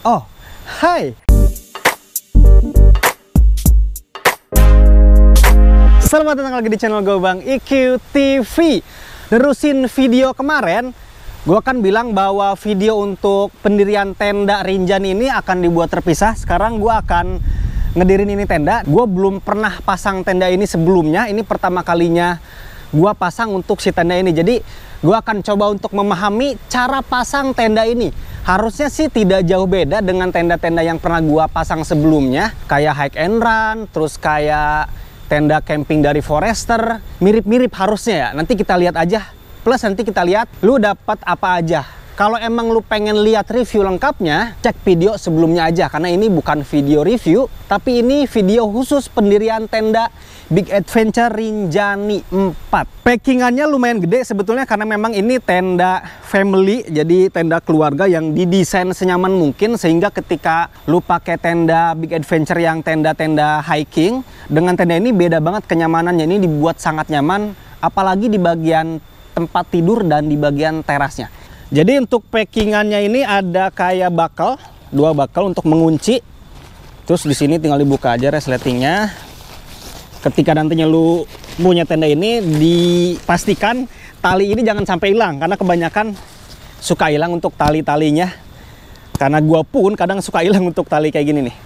Oh, hai. Selamat datang lagi di channel gue Bang IQ TV. Nerusin video kemarin, gue kan bilang bahwa video untuk pendirian tenda Rinjani ini akan dibuat terpisah. Sekarang gue akan ngedirin ini tenda. Gue belum pernah pasang tenda ini sebelumnya. Ini pertama kalinya gue pasang untuk si tenda ini. Jadi gue akan coba untuk memahami cara pasang tenda ini. Harusnya sih tidak jauh beda dengan tenda-tenda yang pernah gue pasang sebelumnya. Kayak hike and run, terus kayak tenda camping dari Forester. Mirip-mirip harusnya ya. Nanti kita lihat aja. Plus nanti kita lihat lu dapat apa aja. Kalau emang lu pengen lihat review lengkapnya, cek video sebelumnya aja. Karena ini bukan video review, tapi ini video khusus pendirian tenda Big Adventure Rinjani 4. Packingannya lumayan gede sebetulnya karena memang ini tenda family. Jadi tenda keluarga yang didesain senyaman mungkin. Sehingga ketika lu pakai tenda Big Adventure yang tenda-tenda hiking, dengan tenda ini beda banget kenyamanannya. Ini dibuat sangat nyaman, apalagi di bagian tempat tidur dan di bagian terasnya. Jadi untuk packingannya ini ada kayak bakal, 2 bakal untuk mengunci. Terus di sini tinggal dibuka aja resletingnya. Ketika nantinya lu punya tenda ini, dipastikan tali ini jangan sampai hilang karena kebanyakan suka hilang untuk tali-talinya. Karena gua pun kadang suka hilang untuk tali kayak gini nih.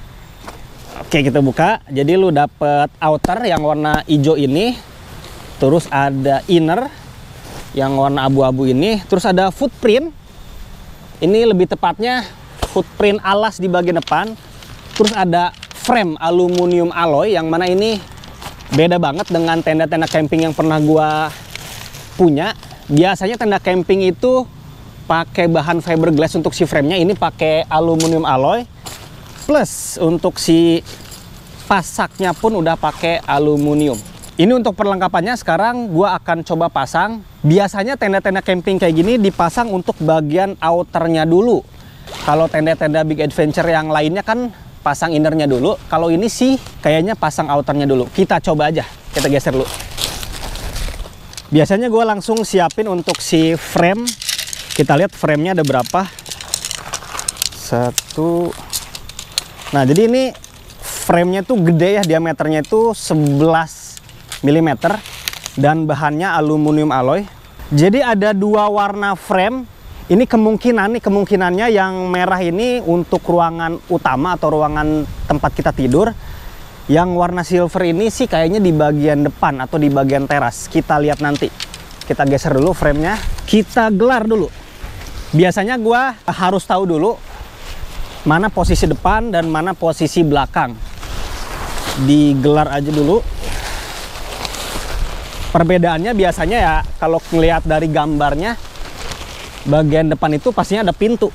Oke, kita buka. Jadi lu dapet outer yang warna hijau ini. Terus ada inner yang warna abu-abu ini. Terus ada footprint. Ini lebih tepatnya footprint alas di bagian depan. Terus ada frame aluminium alloy yang mana ini beda banget dengan tenda-tenda camping yang pernah gua punya. Biasanya tenda camping itu pakai bahan fiberglass untuk si framenya, ini pakai aluminium alloy. Plus untuk si pasaknya pun udah pakai aluminium. Ini untuk perlengkapannya. Sekarang gua akan coba pasang. Biasanya tenda-tenda camping kayak gini dipasang untuk bagian outernya dulu. Kalau tenda-tenda Big Adventure yang lainnya kan pasang innernya dulu. Kalau ini sih kayaknya pasang outernya dulu. Kita coba aja, kita geser dulu. Biasanya gue langsung siapin untuk si frame. Kita lihat framenya ada berapa. 1. Nah, jadi ini framenya tuh gede ya, diameternya itu 11 mm dan bahannya aluminium alloy. Jadi ada 2 warna frame. Ini kemungkinannya yang merah ini untuk ruangan utama atau ruangan tempat kita tidur. Yang warna silver ini sih kayaknya di bagian depan atau di bagian teras. Kita lihat nanti. Kita geser dulu framenya. Kita gelar dulu. Biasanya gua harus tahu dulu mana posisi depan dan mana posisi belakang. Digelar aja dulu. Perbedaannya biasanya ya kalau ngelihat dari gambarnya, bagian depan itu pastinya ada pintu.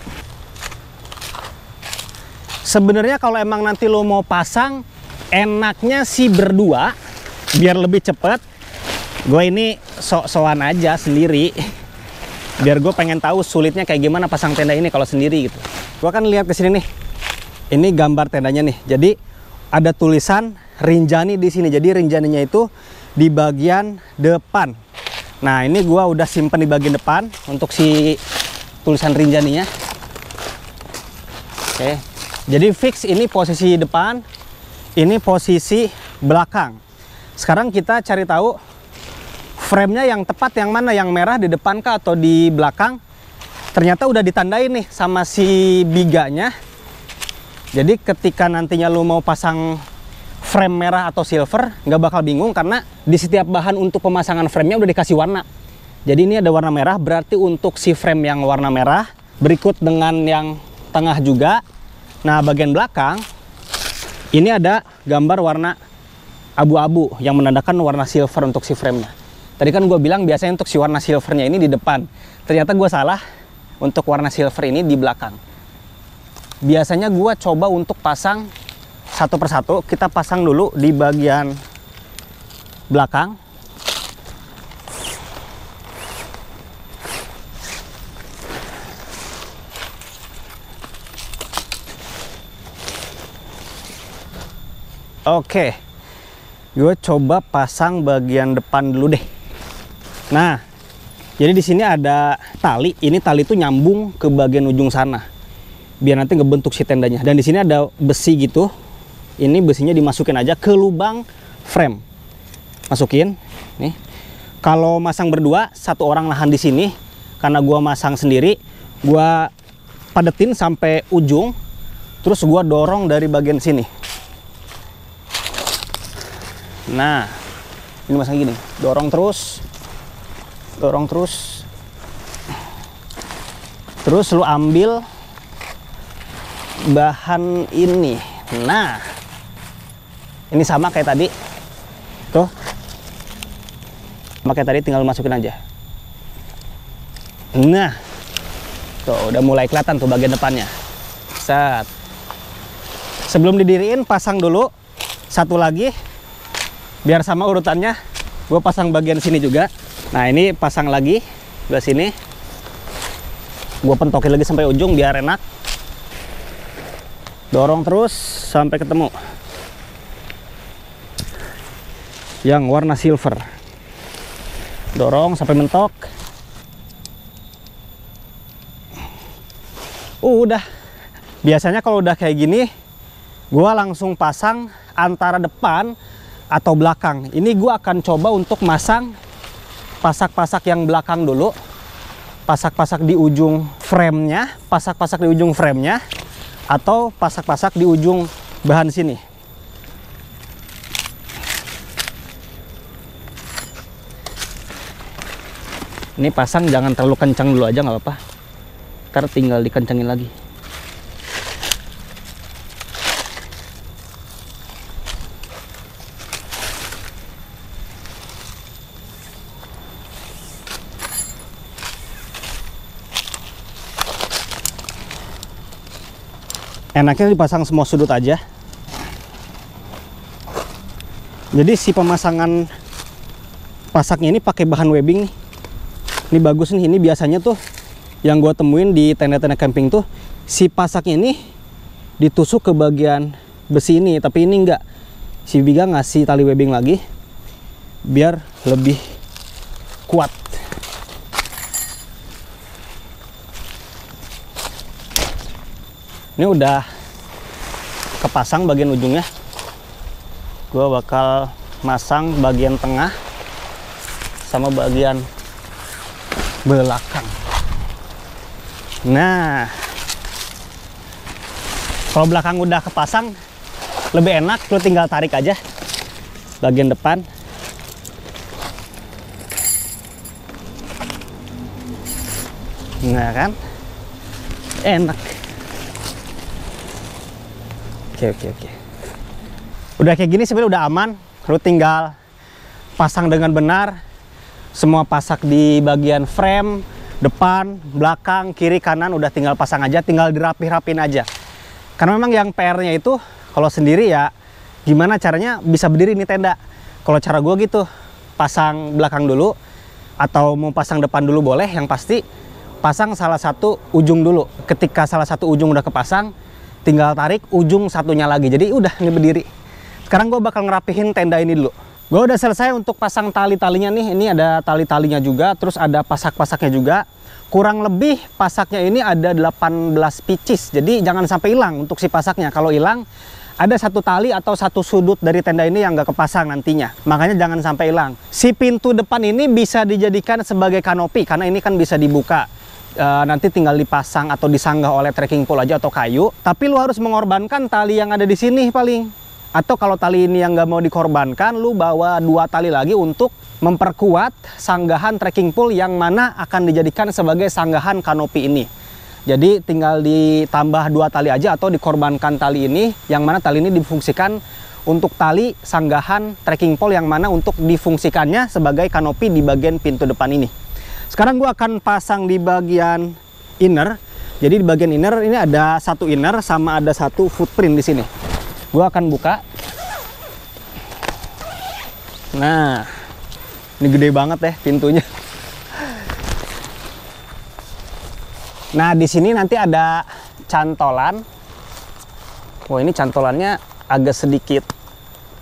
Sebenarnya kalau emang nanti lo mau pasang, enaknya sih berdua biar lebih cepet. Gue ini sok-sokan aja sendiri, biar gue pengen tahu sulitnya kayak gimana pasang tenda ini kalau sendiri gitu. Gue kan lihat ke sini nih, ini gambar tendanya nih. Jadi ada tulisan Rinjani di sini. Jadi Rinjaninya itu di bagian depan. Nah, ini gua udah simpen di bagian depan untuk si tulisan Rinjaninya. Oke. Jadi fix ini posisi depan, ini posisi belakang. Sekarang kita cari tahu framenya yang tepat yang mana, yang merah di depan kah atau di belakang. Ternyata udah ditandain nih sama si biganya. Jadi ketika nantinya lu mau pasang frame merah atau silver, nggak bakal bingung karena di setiap bahan untuk pemasangan framenya udah dikasih warna. Jadi ini ada warna merah, berarti untuk si frame yang warna merah, berikut dengan yang tengah juga. Nah, bagian belakang ini ada gambar warna abu-abu yang menandakan warna silver untuk si framenya. Tadi kan gue bilang biasanya untuk si warna silvernya ini di depan. Ternyata gue salah, untuk warna silver ini di belakang. Biasanya gue coba untuk pasang satu persatu. Kita pasang dulu di bagian belakang. Oke, gue coba pasang bagian depan dulu deh. Nah, jadi di sini ada tali. Ini tali itu nyambung ke bagian ujung sana. biar nanti ngebentuk si tendanya. Dan di sini ada besi gitu. Ini besinya dimasukin aja ke lubang frame. Masukin. Nih. Kalau masang berdua, satu orang nahan di sini. Karena gua masang sendiri, gua padetin sampai ujung. Terus gua dorong dari bagian sini. Nah, ini masang gini, dorong terus, terus lu ambil bahan ini. Nah, ini sama kayak tadi, tuh, sama kayak tadi, tinggal masukin aja. Nah, tuh udah mulai kelihatan tuh bagian depannya. Set. Sebelum didiriin, pasang dulu satu lagi. Biar sama urutannya, gue pasang bagian sini juga. Nah, ini pasang lagi sebelah sini. Gue pentokin lagi sampai ujung biar enak. Dorong terus sampai ketemu yang warna silver. Dorong sampai mentok. Udah. Biasanya kalau udah kayak gini, gue langsung pasang antara depan atau belakang. Ini gue akan coba untuk masang pasak-pasak yang belakang dulu, pasak-pasak di ujung frame-nya, pasak-pasak di ujung frame-nya, atau pasak-pasak di ujung bahan sini. Ini pasang jangan terlalu kencang dulu aja, nggak apa-apa. Ntar tinggal dikencangin lagi. Enaknya dipasang semua sudut aja. Jadi si pemasangan pasaknya ini pakai bahan webbing nih. Ini bagus nih, ini biasanya tuh yang gua temuin di tenda-tenda camping tuh si pasaknya ini ditusuk ke bagian besi ini, tapi ini enggak. Si Biga ngasih tali webbing lagi biar lebih kuat. Ini udah kepasang bagian ujungnya. Gua bakal masang bagian tengah sama bagian belakang. Nah, kalau belakang udah kepasang lebih enak, lu tinggal tarik aja bagian depan. Nah kan, enak. Oke. Udah kayak gini sebenarnya udah aman. Lu tinggal pasang dengan benar. Semua pasak di bagian frame, depan, belakang, kiri, kanan udah tinggal pasang aja, tinggal dirapih-rapin aja. Karena memang yang PR-nya itu kalau sendiri ya gimana caranya bisa berdiri ini tenda. Kalau cara gue gitu, pasang belakang dulu atau mau pasang depan dulu boleh, yang pasti pasang salah satu ujung dulu. Ketika salah satu ujung udah kepasang, tinggal tarik ujung satunya lagi. Jadi udah ini berdiri. Sekarang gue bakal ngerapihin tenda ini dulu. Gue udah selesai untuk pasang tali-talinya nih. Ini ada tali-talinya juga, terus ada pasak-pasaknya juga. Kurang lebih pasaknya ini ada 18 pieces. Jadi jangan sampai hilang untuk si pasaknya. Kalau hilang, ada satu tali atau satu sudut dari tenda ini yang nggak kepasang nantinya. Makanya jangan sampai hilang. Si pintu depan ini bisa dijadikan sebagai kanopi, karena ini kan bisa dibuka. Nanti tinggal dipasang atau disanggah oleh trekking pole aja atau kayu. Tapi lu harus mengorbankan tali yang ada di sini paling. Atau kalau tali ini yang nggak mau dikorbankan, lu bawa 2 tali lagi untuk memperkuat sanggahan trekking pole yang mana akan dijadikan sebagai sanggahan kanopi ini. Jadi tinggal ditambah 2 tali aja atau dikorbankan tali ini, yang mana tali ini difungsikan untuk tali sanggahan trekking pole yang mana untuk difungsikannya sebagai kanopi di bagian pintu depan ini. Sekarang gue akan pasang di bagian inner. Jadi di bagian inner ini ada satu inner sama ada satu footprint di sini. Gue akan buka. Nah, ini gede banget ya pintunya. Nah, di sini nanti ada cantolan. Wah, ini cantolannya agak sedikit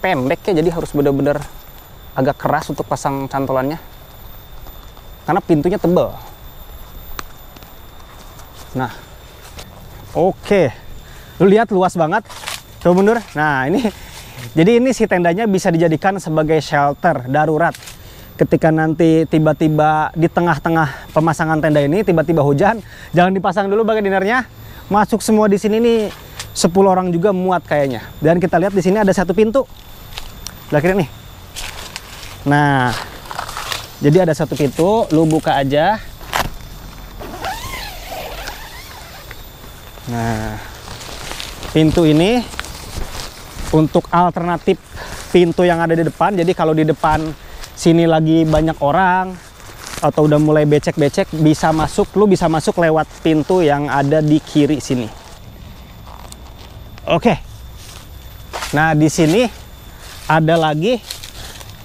pendek ya, jadi harus benar-benar agak keras untuk pasang cantolannya. Karena pintunya tebal. Nah, Oke, lu lihat luas banget, tuh mundur. Nah ini, jadi ini si tendanya bisa dijadikan sebagai shelter darurat. Ketika nanti tiba-tiba di tengah-tengah pemasangan tenda ini tiba-tiba hujan, jangan dipasang dulu bagian dinernya, masuk semua di sini nih, 10 orang juga muat kayaknya. Dan kita lihat di sini ada satu pintu, sebelah kiri nih. Nah, jadi ada satu pintu, lu buka aja. Nah, pintu ini untuk alternatif pintu yang ada di depan. Jadi kalau di depan sini lagi banyak orang atau udah mulai becek-becek, bisa masuk, lu bisa masuk lewat pintu yang ada di kiri sini. Oke. Nah, di sini ada lagi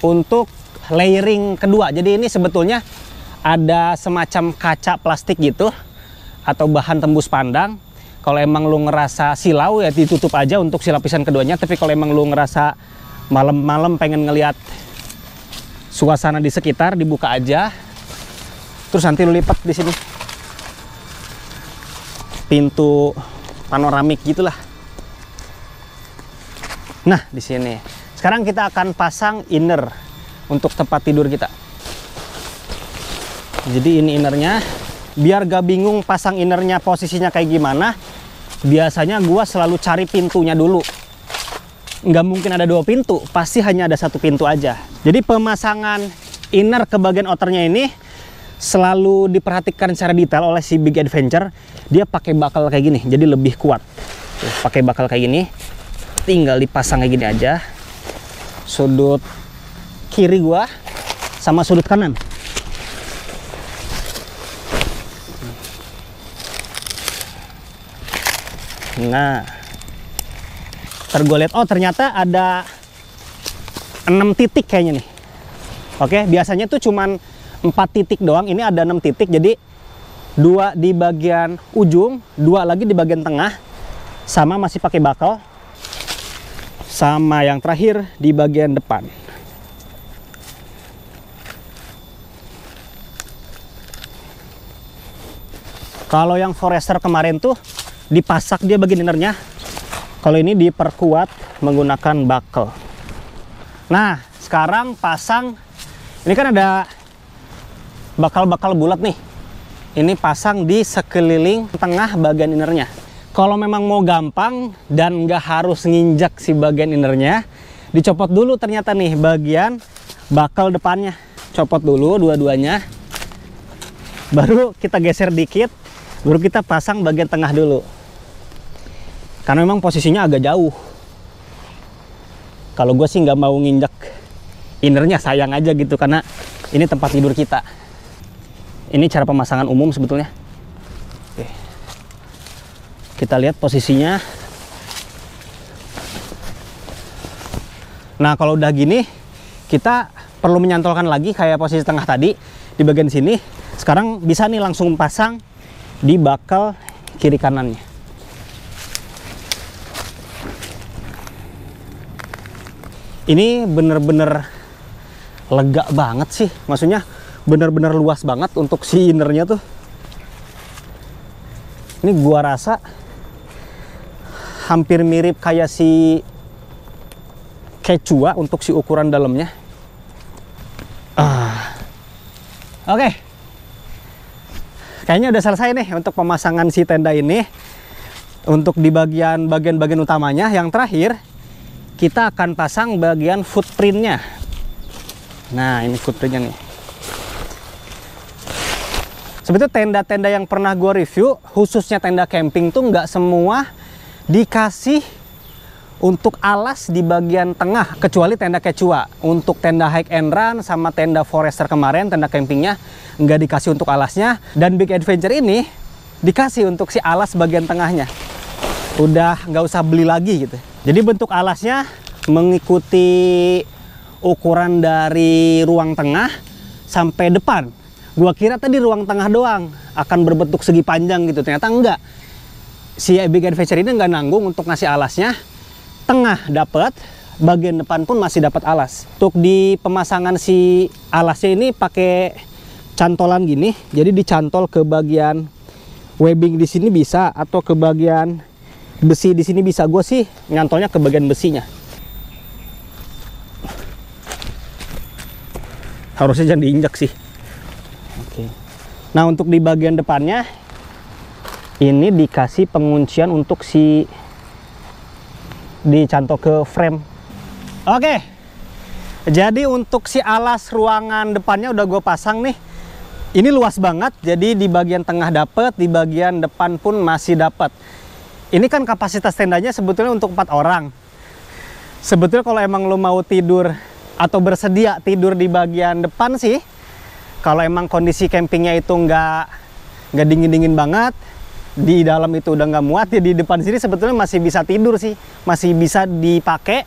untuk layering kedua. Jadi ini sebetulnya ada semacam kaca plastik gitu atau bahan tembus pandang. Kalau emang lu ngerasa silau ya ditutup aja untuk si lapisan keduanya. Tapi kalau emang lu ngerasa malam-malam pengen ngelihat suasana di sekitar, dibuka aja. Terus nanti lu lipat di sini. Pintu panoramik gitulah. Nah, di sini. Sekarang kita akan pasang inner untuk tempat tidur kita. Jadi ini innernya. Biar gak bingung pasang innernya posisinya kayak gimana, biasanya gua selalu cari pintunya dulu. Nggak mungkin ada 2 pintu, pasti hanya ada 1 pintu aja. Jadi pemasangan inner ke bagian outernya ini selalu diperhatikan secara detail oleh si Big Adventure. Dia pakai bakal kayak gini, jadi lebih kuat. Tuh, pakai bakal kayak gini, tinggal dipasang kayak gini aja. Sudut kiri gua sama sudut kanan. Nah, ntar gue lihat, oh ternyata ada 6 titik kayaknya nih. Oke, biasanya tuh cuman 4 titik doang, ini ada 6 titik. Jadi 2 di bagian ujung, 2 lagi di bagian tengah, sama masih pakai bakal, sama yang terakhir di bagian depan. Kalau yang Forester kemarin tuh dipasak dia bagian innernya. Kalau ini diperkuat menggunakan buckle. Nah, sekarang pasang. Ini kan ada bakal-bakal bulat nih. Ini pasang di sekeliling tengah bagian innernya. Kalau memang mau gampang dan nggak harus nginjak si bagian innernya, dicopot dulu ternyata nih bagian bakal depannya. Copot dulu dua-duanya. Baru kita geser dikit, baru kita pasang bagian tengah dulu. Karena memang posisinya agak jauh. Kalau gue sih nggak mau nginjak innernya, sayang aja gitu, karena ini tempat tidur kita. Ini cara pemasangan umum sebetulnya. Oke. Kita lihat posisinya. Nah, kalau udah gini, kita perlu menyantolkan lagi kayak posisi tengah tadi di bagian sini. Sekarang bisa nih langsung pasang di bakal kiri kanannya. Ini bener-bener lega banget sih, maksudnya bener-bener luas banget untuk si innernya tuh. Ini gua rasa hampir mirip kayak si Quechua untuk si ukuran dalamnya. Oke. Kayaknya udah selesai nih untuk pemasangan si tenda ini. Untuk di bagian utamanya, yang terakhir kita akan pasang bagian footprintnya. Nah, ini footprintnya nih. Sebetulnya tenda-tenda yang pernah gue review, khususnya tenda camping tuh nggak semua dikasih untuk alas di bagian tengah, kecuali tenda Quechua. Untuk tenda hike and run sama tenda Forester kemarin, tenda campingnya nggak dikasih untuk alasnya. Dan Big Adventure ini dikasih untuk si alas bagian tengahnya. Udah nggak usah beli lagi gitu. Jadi bentuk alasnya mengikuti ukuran dari ruang tengah sampai depan. Gua kira tadi ruang tengah doang akan berbentuk segi panjang gitu, ternyata enggak. Si Big Adventure ini nggak nanggung untuk ngasih alasnya. Tengah dapat, bagian depan pun masih dapat alas. Untuk di pemasangan si alasnya ini pakai cantolan gini, jadi dicantol ke bagian webbing di sini bisa, atau ke bagian besi di sini bisa. Gue sih nyantolnya ke bagian besinya. Harusnya jangan diinjak sih. Oke. Nah, untuk di bagian depannya ini dikasih penguncian untuk si dicantol ke frame. Oke. Jadi untuk si alas ruangan depannya udah gue pasang nih. Ini luas banget, jadi di bagian tengah dapet, di bagian depan pun masih dapet. Ini kan kapasitas tendanya sebetulnya untuk 4 orang. Sebetulnya kalau emang lo mau tidur atau bersedia tidur di bagian depan sih, kalau emang kondisi campingnya itu nggak dingin-dingin banget, di dalam itu udah nggak muat, ya di depan sini sebetulnya masih bisa tidur sih, masih bisa dipakai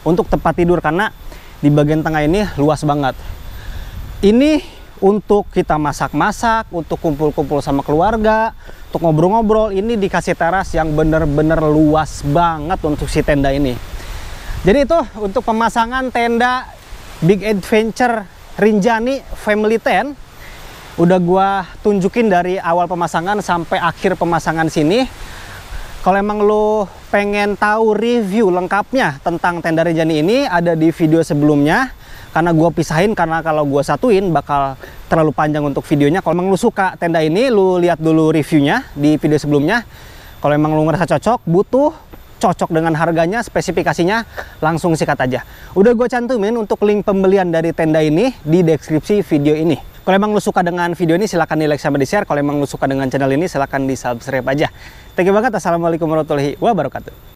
untuk tempat tidur karena di bagian tengah ini luas banget. Ini untuk kita masak-masak, untuk kumpul-kumpul sama keluarga, untuk ngobrol-ngobrol, ini dikasih teras yang bener-bener luas banget untuk si tenda ini. Jadi itu untuk pemasangan tenda Big Adventure Rinjani Family Tent. Udah gua tunjukin dari awal pemasangan sampai akhir pemasangan sini. Kalau emang lo pengen tahu review lengkapnya tentang tenda Rinjani ini, ada di video sebelumnya. Karena gua pisahin, karena kalau gua satuin bakal terlalu panjang untuk videonya. Kalau emang lo suka tenda ini, lo lihat dulu reviewnya di video sebelumnya. Kalau emang lo ngerasa cocok dengan harganya, spesifikasinya, langsung sikat aja. Udah gue cantumin untuk link pembelian dari tenda ini di deskripsi video ini. Kalau emang lu suka dengan video ini, silahkan di like sama di share. Kalau emang lu suka dengan channel ini, silahkan di subscribe aja. Thank you banget. Assalamualaikum warahmatullahi wabarakatuh.